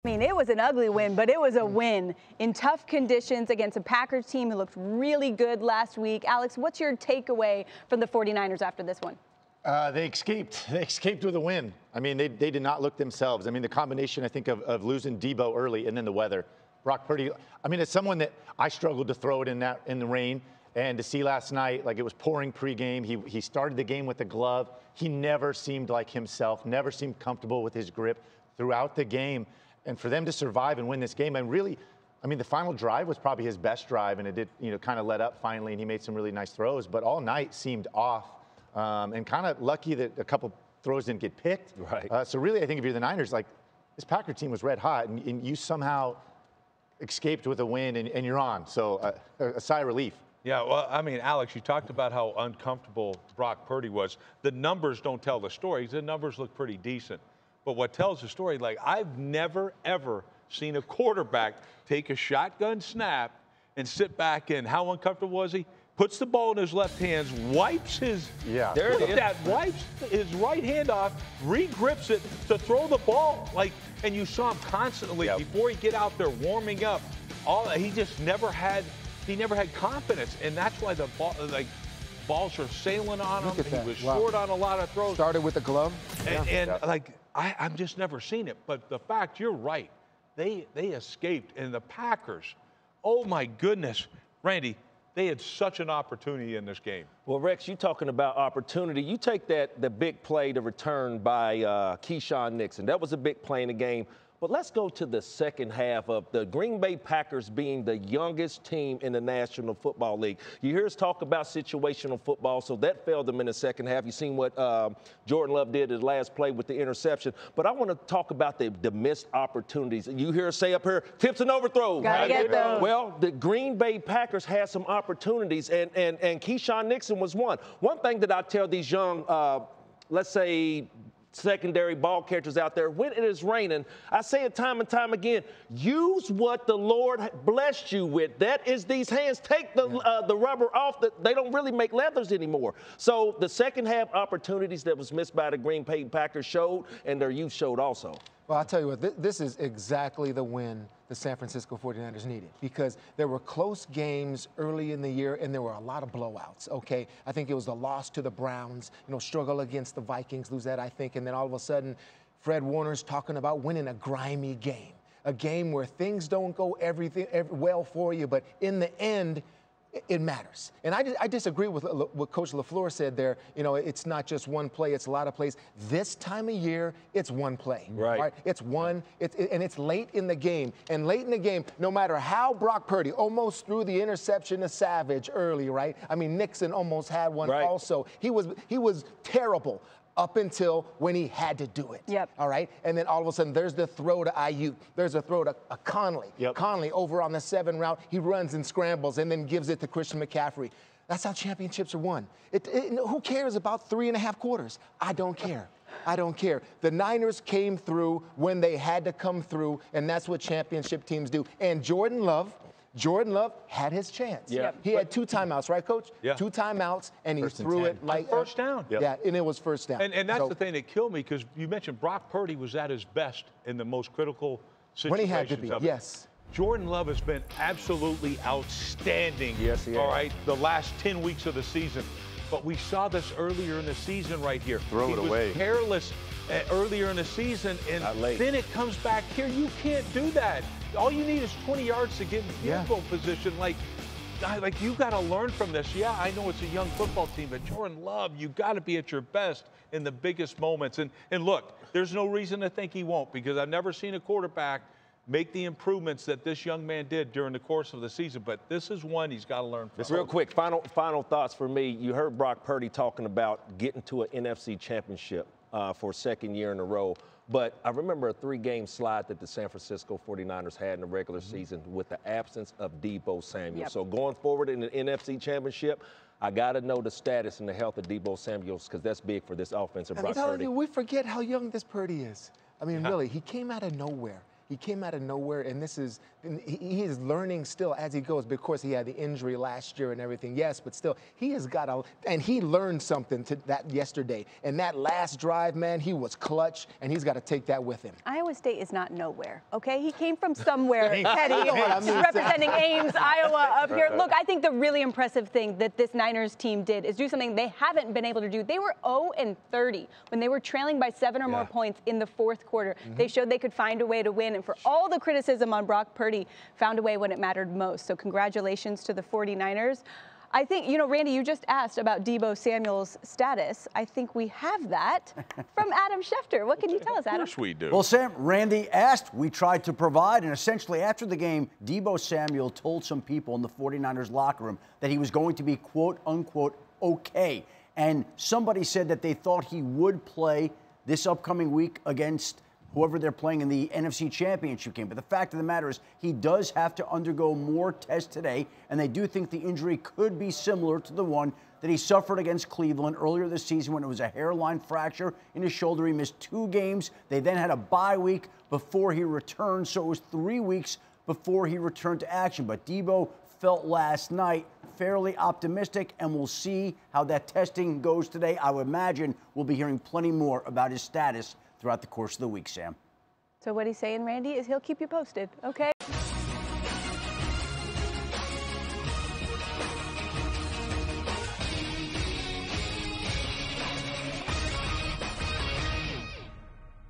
I mean, it was an ugly win, but it was a win in tough conditions against a Packers team who looked really good last week. Alex, what's your takeaway from the 49ers after this one? They escaped. They escaped with a win. I mean, they did not look themselves. I mean, the combination, I think, of losing Debo early and then the weather. Brock Purdy, I mean, it's someone that I struggled to throw it in the rain. And to see last night, like it was pouring pregame. He started the game with a glove. He never seemed like himself, never seemed comfortable with his grip throughout the game. And for them to survive and win this game, and really, I mean, the final drive was probably his best drive, and it did, kind of let up finally, and he made some really nice throws. But all night seemed off, and kind of lucky that a couple throws didn't get picked. Right. So really, I think if you're the Niners, like this Packer team was red hot, and you somehow escaped with a win, and you're on. So a sigh of relief. Yeah, well, I mean, Alex, you talked about how uncomfortable Brock Purdy was. The numbers don't tell the story. The numbers look pretty decent. But what tells the story, like I've never, ever seen a quarterback take a shotgun snap and sit back in. How uncomfortable was he? Puts the ball in his left hand, wipes his, there it is. Wipes his right hand off, re-grips it to throw the ball. Like, and you saw him constantly before he get out there warming up. He just never had confidence, and that's why the ball, balls are sailing on him. He was short on a lot of throws. Started with the glove. And I've just never seen it. But the fact, you're right, they escaped. And the Packers, oh my goodness, Randy, they had such an opportunity in this game. Well, Rex, you talking about opportunity. You take the big play, the return by Keyshawn Nixon. That was a big play in the game. But let's go to the second half of the Green Bay Packers being the youngest team in the National Football League. You hear us talk about situational football, so that failed them in the second half. You seen what Jordan Love did his last play with the interception. But I want to talk about the missed opportunities. You hear us say up here, tips and overthrows. Gotta get those. Well, the Green Bay Packers had some opportunities, and Keyshawn Nixon was one. One thing that I tell these young, let's say, secondary ball catchers out there, when it is raining, I say it time and time again, use what the Lord blessed you with. That is these hands. Take the rubber off. They don't really make leathers anymore. So the second half opportunities that was missed by the Green Bay Packers showed, and their youth showed also. Well, I'll tell you what, this is exactly the win the San Francisco 49ers needed, because there were close games early in the year and there were a lot of blowouts, okay? I think it was the loss to the Browns, struggle against the Vikings, lose that, I think, and then all of a sudden, Fred Warner's talking about winning a grimy game, a game where things don't go well for you, but in the end, it matters. And I disagree with what Coach LaFleur said there. It's not just one play, it's a lot of plays. This time of year, it's one play. Right. It's one, and it's late in the game. And late in the game, no matter how Brock Purdy almost threw the interception to Savage early, right? I mean, Nixon almost had one also. He was terrible up until when he had to do it. Yep. All right? And then all of a sudden, there's the throw to Ayuk. There's a throw to Conley. Yep. Conley over on the 7 route. He runs and scrambles and then gives it to Christian McCaffrey. That's how championships are won. Who cares about 3.5 quarters? I don't care. I don't care. The Niners came through when they had to come through, and that's what championship teams do. And Jordan Love had his chance. Yeah. He had 2 timeouts, right, Coach? Yeah. 2 timeouts, and he First and threw 10. it like First down. Yep. Yeah, and it was first down. And that's the thing that killed me, because you mentioned Brock Purdy was at his best in the most critical situations. When he had to be, of it. yes. Jordan Love has been absolutely outstanding. Yes, he has. All right, the last 10 weeks of the season. But we saw this earlier in the season right here. Throw it away. He was careless earlier in the season, and then it comes back here. You can't do that. All you need is 20 yards to get in field goal position. Like you got to learn from this. Yeah, I know it's a young football team, but Jordan Love, you got to be at your best in the biggest moments. And look, there's no reason to think he won't, because I've never seen a quarterback make the improvements that this young man did during the course of the season. But this is one he's got to learn from. Real quick, final thoughts for me. You heard Brock Purdy talking about getting to an NFC championship for a second year in a row. But I remember a 3-game slide that the San Francisco 49ers had in the regular season with the absence of Deebo Samuel. Yep. So going forward in the NFC championship, I got to know the status and the health of Deebo Samuel, because that's big for this offense of Brock I'm telling Purdy. you, we forget how young this Purdy is. I mean, really, he came out of nowhere. He came out of nowhere, and he is learning still as he goes. Because he had the injury last year and everything, yes, but still, he has got and he learned something to that yesterday. And that last drive, man, he was clutch, and he's got to take that with him. Iowa State is not nowhere, okay? He came from somewhere, Teddy, representing Ames, Iowa up here. Look, I think the really impressive thing that this Niners team did is do something they haven't been able to do. They were 0-30 when they were trailing by 7 or more points in the fourth quarter. They showed they could find a way to win, and for all the criticism on Brock Purdy, found a way when it mattered most. So congratulations to the 49ers. I think, you know, Randy, you just asked about Deebo Samuel's status. I think we have that from Adam Schefter. What can you tell us, Adam? Of course we do. Well, Sam, Randy asked, we tried to provide, and essentially after the game, Deebo Samuel told some people in the 49ers locker room that he was going to be, quote, unquote, okay. And somebody said that they thought he would play this upcoming week against whoever they're playing in the NFC Championship game. But the fact of the matter is he does have to undergo more tests today, and they do think the injury could be similar to the one that he suffered against Cleveland earlier this season when it was a hairline fracture in his shoulder. He missed 2 games. They then had a bye week before he returned, so it was 3 weeks before he returned to action. But Deebo felt last night fairly optimistic, and we'll see how that testing goes today. I would imagine we'll be hearing plenty more about his status throughout the course of the week, Sam. So what he's saying, Randy, is he'll keep you posted, okay?